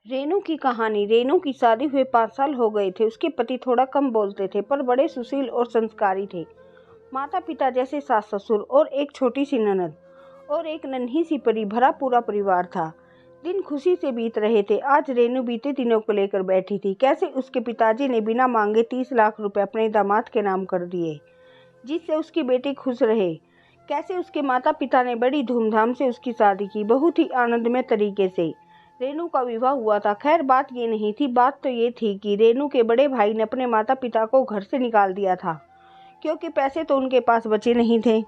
रेनू की कहानी। रेनू की शादी हुए 5 साल हो गए थे। उसके पति थोड़ा कम बोलते थे पर बड़े सुशील और संस्कारी थे। माता पिता जैसे सास ससुर और एक छोटी सी ननद और एक नन्ही सी परी भरा पूरा परिवार था। दिन खुशी से बीत रहे थे। आज रेनू बीते दिनों को लेकर बैठी थी। कैसे उसके पिताजी ने बिना मांगे 30 लाख रुपए अपने दामाद के नाम कर दिए जिससे उसकी बेटी खुश रहे। कैसे उसके माता पिता ने बड़ी धूमधाम से उसकी शादी की, बहुत ही आनंदमय तरीके से रेनू का विवाह हुआ था। खैर बात ये नहीं थी, बात तो ये थी कि रेनू के बड़े भाई ने अपने माता पिता को घर से निकाल दिया था क्योंकि पैसे तो उनके पास बचे नहीं थे।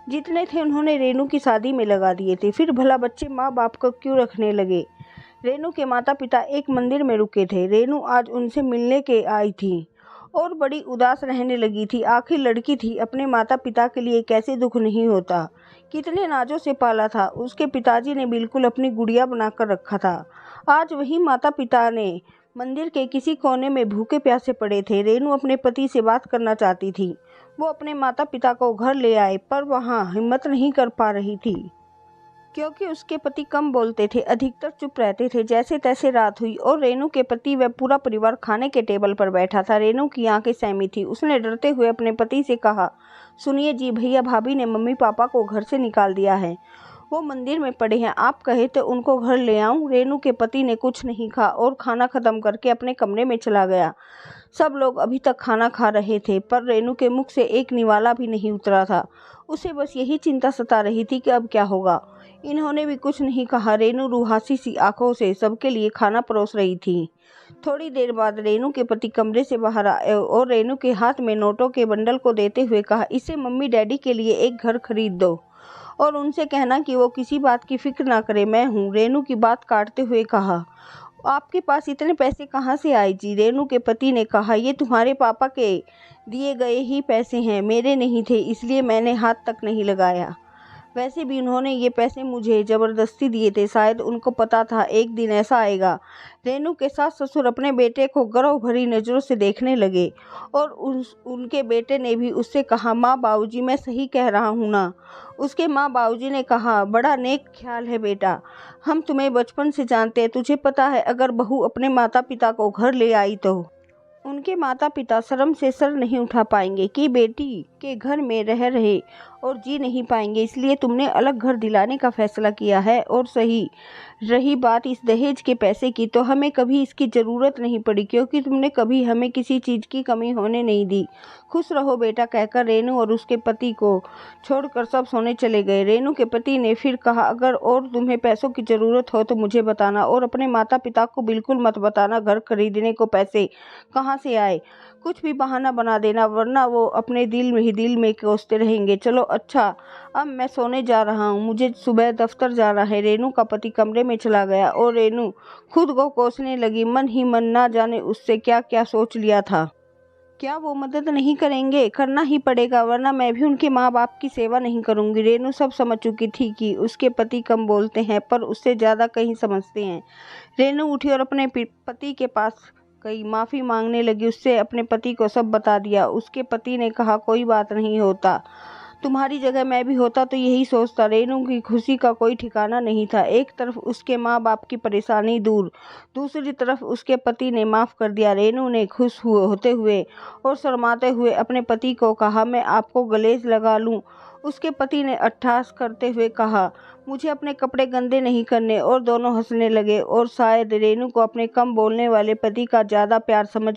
जितने थे उन्होंने रेनू की शादी में लगा दिए थे। फिर भला बच्चे माँ बाप को क्यों रखने लगे। रेनू के माता पिता एक मंदिर में रुके थे। रेनू आज उनसे मिलने के आई थी और बड़ी उदास रहने लगी थी। आखिर लड़की थी, अपने माता पिता के लिए कैसे दुख नहीं होता। कितने नाजों से पाला था। उसके पिताजी ने बिल्कुल अपनी गुड़िया बनाकर रखा था। आज वही माता पिता ने मंदिर के किसी कोने में भूखे प्यासे पड़े थे। रेनू अपने पति से बात करना चाहती थी। वो अपने माता पिता को घर ले आए पर वहाँ हिम्मत नहीं कर पा रही थी क्योंकि उसके पति कम बोलते थे, अधिकतर चुप रहते थे। जैसे तैसे रात हुई और रेनू के पति व पूरा परिवार खाने के टेबल पर बैठा था। रेनू की आंखें सहमी थी। उसने डरते हुए अपने पति से कहा, सुनिए जी, भैया भाभी ने मम्मी पापा को घर से निकाल दिया है। वो मंदिर में पड़े हैं। आप कहे तो उनको घर ले आऊं। रेनू के पति ने कुछ नहीं कहा और खाना खत्म करके अपने कमरे में चला गया। सब लोग अभी तक खाना खा रहे थे पर रेनू के मुख से एक निवाला भी नहीं उतरा था। उसे बस यही चिंता सता रही थी कि अब क्या होगा। इन्होंने भी कुछ नहीं कहा। रेनू रूहासी सी आंखों से सबके लिए खाना परोस रही थी। थोड़ी देर बाद रेनू के पति कमरे से बाहर आए और रेनू के हाथ में नोटों के बंडल को देते हुए कहा, इसे मम्मी डैडी के लिए एक घर खरीद दो और उनसे कहना कि वो किसी बात की फिक्र ना करे, मैं हूँ। रेनू की बात काटते हुए कहा, आपके पास इतने पैसे कहाँ से आए जी। रेनू के पति ने कहा, ये तुम्हारे पापा के दिए गए ही पैसे हैं, मेरे नहीं थे, इसलिए मैंने हाथ तक नहीं लगाया। वैसे भी उन्होंने ये पैसे मुझे ज़बरदस्ती दिए थे। शायद उनको पता था एक दिन ऐसा आएगा। रेनू के सास ससुर अपने बेटे को गर्व भरी नज़रों से देखने लगे और उनके बेटे ने भी उससे कहा, माँ बाबूजी मैं सही कह रहा हूँ ना। उसके माँ बाबूजी ने कहा, बड़ा नेक ख्याल है बेटा, हम तुम्हें बचपन से जानते हैं। तुझे पता है अगर बहू अपने माता पिता को घर ले आई तो उनके माता पिता शर्म से सर नहीं उठा पाएंगे कि बेटी के घर में रह रहे और जी नहीं पाएंगे। इसलिए तुमने अलग घर दिलाने का फैसला किया है। और सही रही बात इस दहेज के पैसे की, तो हमें कभी इसकी ज़रूरत नहीं पड़ी क्योंकि तुमने कभी हमें किसी चीज़ की कमी होने नहीं दी। खुश रहो बेटा, कहकर रेनू और उसके पति को छोड़कर सब सोने चले गए। रेनू के पति ने फिर कहा, अगर और तुम्हें पैसों की ज़रूरत हो तो मुझे बताना और अपने माता पिता को बिल्कुल मत बताना घर खरीदने को पैसे कहाँ से आए। कुछ भी बहाना बना देना वरना वो अपने दिल में कोसते रहेंगे। चलो अच्छा, अब मैं सोने जा रहा हूँ, मुझे सुबह दफ्तर जाना है। रेनू का पति कमरे में चला गया और रेनू खुद को कोसने लगी। मन ही मन ना जाने उससे क्या क्या सोच लिया था। क्या वो मदद नहीं करेंगे? करना ही पड़ेगा वरना मैं भी उनके माँ बाप की सेवा नहीं करूँगी। रेनू सब समझ चुकी थी कि उसके पति कम बोलते हैं पर उससे ज़्यादा कहीं समझते हैं। रेनू उठी और अपने पति के पास गई, माफ़ी मांगने लगी। उससे अपने पति को सब बता दिया। उसके पति ने कहा, कोई बात नहीं, होता तुम्हारी जगह मैं भी होता तो यही सोचता। रेनू की खुशी का कोई ठिकाना नहीं था। एक तरफ उसके माँ बाप की परेशानी दूर, दूसरी तरफ उसके पति ने माफ़ कर दिया। रेनू ने खुश होते हुए और शर्माते हुए अपने पति को कहा, मैं आपको गले लगा लूँ। उसके पति ने अट्ठास करते हुए कहा, मुझे अपने कपड़े गंदे नहीं करने। और दोनों हंसने लगे और शायद रेनू को अपने कम बोलने वाले पति का ज़्यादा प्यार समझ